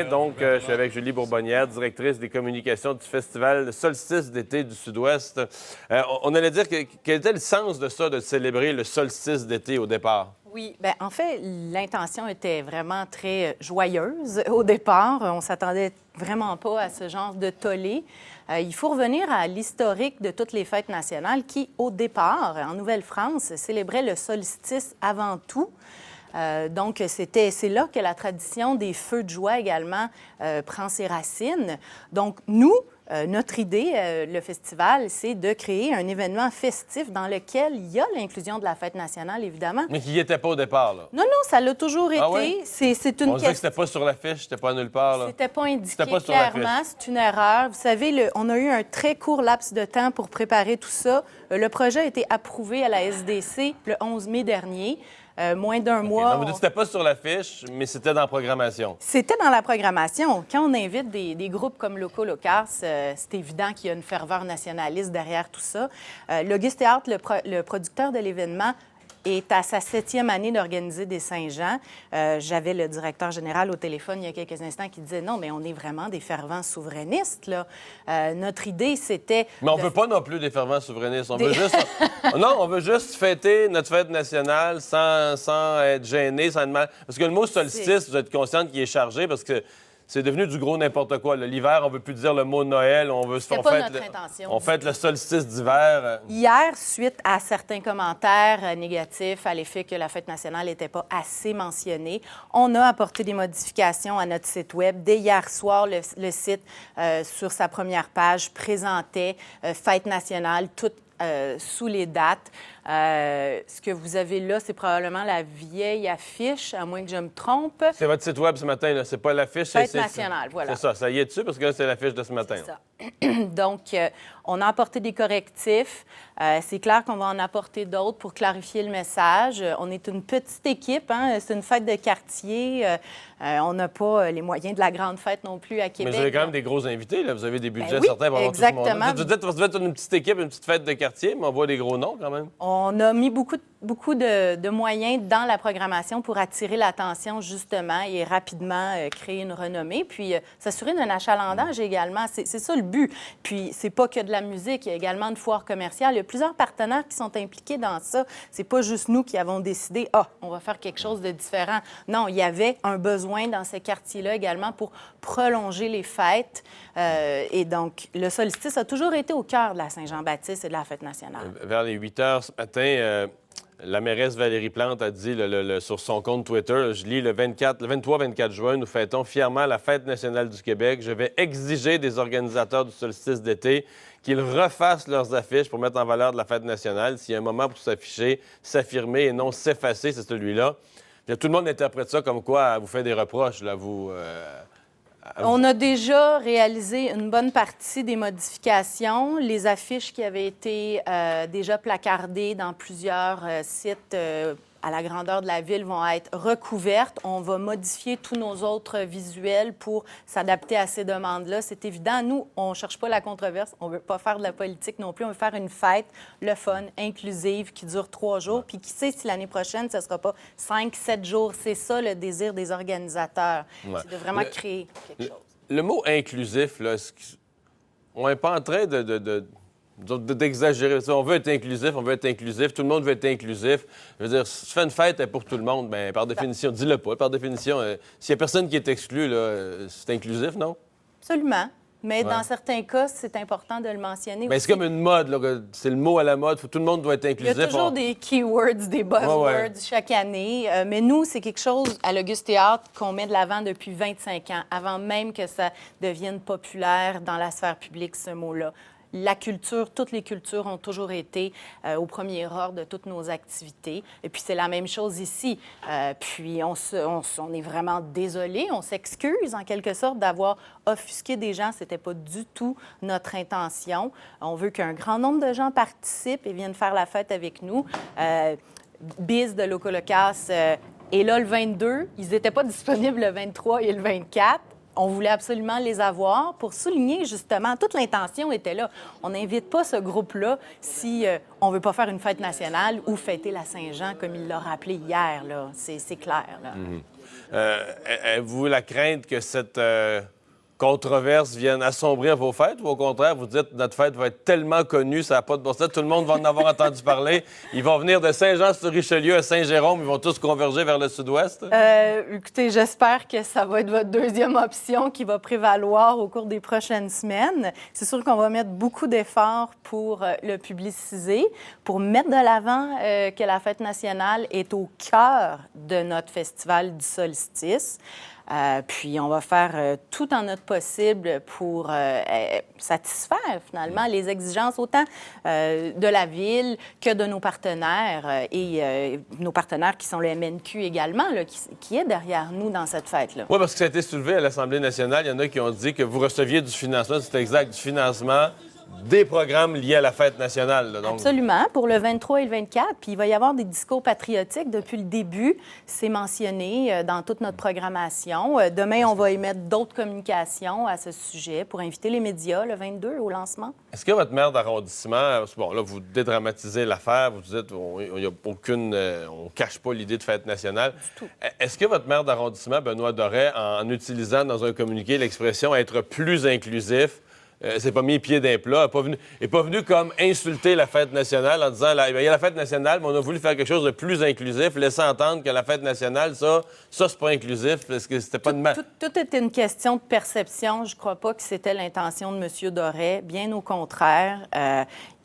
lien, donc, je suis avec Julie Bourbonnière, directrice des communications du Festival Solstice d'été du Sud-Ouest. On allait dire quel était le sens de ça, de célébrer le solstice d'été au départ? Oui, bien, en fait, l'intention était vraiment très joyeuse au départ. On s'attendait vraiment pas à ce genre de tollé. Il faut revenir à l'historique de toutes les fêtes nationales qui, au départ, en Nouvelle-France, célébraient le solstice avant tout. Donc, c'est là que la tradition des feux de joie également prend ses racines. Donc, nous, notre idée, le festival, c'est de créer un événement festif dans lequel il y a l'inclusion de la fête nationale, évidemment. Mais qui n'y était pas au départ, là? Non, ça l'a toujours été. Oui? C'est une question... On disait que c'était pas sur l'affiche, c'était pas nulle part, là. C'était pas indiqué C'était pas sur clairement, c'est une erreur. Vous savez, on a eu un très court laps de temps pour préparer tout ça. Le projet a été approuvé à la SDC le 11 mai dernier. Moins d'un mois. Donc, vous dites que c'était pas sur l'affiche, mais c'était dans la programmation. C'était dans la programmation. Quand on invite des groupes comme Loco Locas, c'est évident qu'il y a une ferveur nationaliste derrière tout ça. L'Auguste Théâtre, le producteur de l'événement, est à sa 7e année d'organiser des Saint-Jean. J'avais le directeur général au téléphone il y a quelques instants qui disait non, mais on est vraiment des fervents souverainistes, là. Notre idée, c'était... Mais on veut pas non plus des fervents souverainistes. On veut juste... Non, on veut juste fêter notre fête nationale sans être gêné, sans être mal. Parce que le mot solstice, vous êtes consciente qu'il est chargé parce que c'est devenu du gros n'importe quoi. L'hiver, on veut plus dire le mot Noël. On fête le solstice d'hiver. Hier, suite à certains commentaires négatifs à l'effet que la fête nationale n'était pas assez mentionnée, on a apporté des modifications à notre site Web. Dès hier soir, le site, sur sa première page, présentait fête nationale, toute sous les dates. Ce que vous avez là, c'est probablement la vieille affiche, à moins que je me trompe. C'est votre site Web ce matin, là. C'est pas l'affiche. Fête nationale, voilà. C'est ça, ça y est dessus, parce que là, c'est l'affiche de ce matin. C'est ça. Donc, on a apporté des correctifs. C'est clair qu'on va en apporter d'autres pour clarifier le message. On est une petite équipe, hein? C'est une fête de quartier. On n'a pas les moyens de la grande fête non plus à Québec. Mais vous avez quand même des gros invités, là. Vous avez des budgets oui, certains pour avoir exactement. tout ce monde. Vous dites que vous êtes une petite équipe, une petite fête de quartier, mais on voit des gros noms quand même. On a mis beaucoup de moyens dans la programmation pour attirer l'attention, justement, et rapidement créer une renommée. Puis s'assurer d'un achalandage également. C'est ça le but. Puis c'est pas que de la musique, il y a également une foire commerciale. Il y a plusieurs partenaires qui sont impliqués dans ça. C'est pas juste nous qui avons décidé, on va faire quelque chose de différent. Non, il y avait un besoin dans ce quartier-là également pour prolonger les fêtes. Et donc, le solstice a toujours été au cœur de la Saint-Jean-Baptiste et de la fête nationale. Vers les 8 heures ce matin, la mairesse Valérie Plante a dit sur son compte Twitter, je lis le 23-24 juin, nous fêtons fièrement la Fête nationale du Québec. Je vais exiger des organisateurs du solstice d'été qu'ils refassent leurs affiches pour mettre en valeur de la Fête nationale. S'il y a un moment pour s'afficher, s'affirmer et non s'effacer, c'est celui-là. Puis, tout le monde interprète ça comme quoi vous fait des reproches, là, vous... On a déjà réalisé une bonne partie des modifications. Les affiches qui avaient été déjà placardées dans plusieurs sites à la grandeur de la ville vont être recouvertes. On va modifier tous nos autres visuels pour s'adapter à ces demandes-là. C'est évident. Nous, on ne cherche pas la controverse. On ne veut pas faire de la politique non plus. On veut faire une fête, le fun, inclusive, qui dure 3 jours. Puis qui sait si l'année prochaine, ce ne sera pas 5-7 jours. C'est ça le désir des organisateurs. Ouais. C'est de vraiment créer quelque chose. Le mot inclusif, là, on n'est pas en train d'exagérer. On veut être inclusif, tout le monde veut être inclusif. Je veux dire, si tu fais une fête pour tout le monde, bien, par définition, dis-le pas, par définition, s'il n'y a personne qui est exclu, là, c'est inclusif, non? Absolument. Mais dans certains cas, c'est important de le mentionner. Mais c'est comme une mode, là, c'est le mot à la mode, tout le monde doit être inclusif. Il y a toujours des keywords, des buzzwords chaque année. Mais nous, c'est quelque chose à l'Auguste Théâtre qu'on met de l'avant depuis 25 ans, avant même que ça devienne populaire dans la sphère publique, ce mot-là. La culture, toutes les cultures ont toujours été au premier ordre de toutes nos activités. Et puis, c'est la même chose ici. Puis, on est vraiment désolé, on s'excuse en quelque sorte d'avoir offusqué des gens. C'était pas du tout notre intention. On veut qu'un grand nombre de gens participent et viennent faire la fête avec nous. Biz de Loco Locas est là le 22. Ils n'étaient pas disponibles le 23 et le 24. On voulait absolument les avoir pour souligner, justement, toute l'intention était là. On n'invite pas ce groupe-là si on ne veut pas faire une fête nationale ou fêter la Saint-Jean, comme il l'a rappelé hier, là. C'est clair, là. Avez-vous la crainte que cette controverse vienne assombrir vos fêtes ou au contraire, vous dites notre fête va être tellement connue, ça n'a pas de bon sens, tout le monde va en avoir entendu parler. Ils vont venir de Saint-Jean-sur-Richelieu à Saint-Jérôme, ils vont tous converger vers le sud-ouest? Écoutez, j'espère que ça va être votre deuxième option qui va prévaloir au cours des prochaines semaines. C'est sûr qu'on va mettre beaucoup d'efforts pour le publiciser, pour mettre de l'avant que la fête nationale est au cœur de notre festival du solstice. Puis on va faire tout en notre possible pour satisfaire finalement les exigences autant de la Ville que de nos partenaires et nos partenaires qui sont le MNQ également, là, qui est derrière nous dans cette fête-là. Oui, parce que ça a été soulevé à l'Assemblée nationale. Il y en a qui ont dit que vous receviez du financement, c'est exact, du financement des programmes liés à la fête nationale. Là, donc. Absolument, pour le 23 et le 24. Puis il va y avoir des discours patriotiques depuis le début. C'est mentionné dans toute notre programmation. Demain, on va émettre d'autres communications à ce sujet pour inviter les médias le 22 au lancement. Est-ce que votre maire d'arrondissement, bon, là, vous dédramatisez l'affaire, vous dites il n'y a aucune, on cache pas l'idée de fête nationale. Du tout. Est-ce que votre maire d'arrondissement, Benoît Doré, en utilisant dans un communiqué l'expression être plus inclusif, s'est pas mis pied d'un plat, n'est pas venu comme insulter la fête nationale en disant il y a la fête nationale, mais on a voulu faire quelque chose de plus inclusif, laisser entendre que la fête nationale, ça c'est pas inclusif, parce que c'était pas de mal. Tout était une question de perception. Je crois pas que c'était l'intention de M. Doré. Bien au contraire.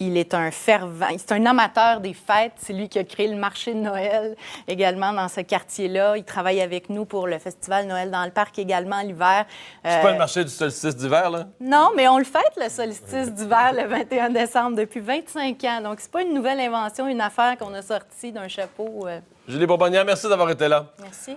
Il est un fervent, c'est un amateur des fêtes. C'est lui qui a créé le marché de Noël également dans ce quartier-là. Il travaille avec nous pour le festival Noël dans le parc également l'hiver. C'est pas le marché du solstice d'hiver, là? Non, mais on le fête, le solstice d'hiver, le 21 décembre, depuis 25 ans. Donc, c'est pas une nouvelle invention, une affaire qu'on a sortie d'un chapeau. Julie Bourbonnière, merci d'avoir été là. Merci.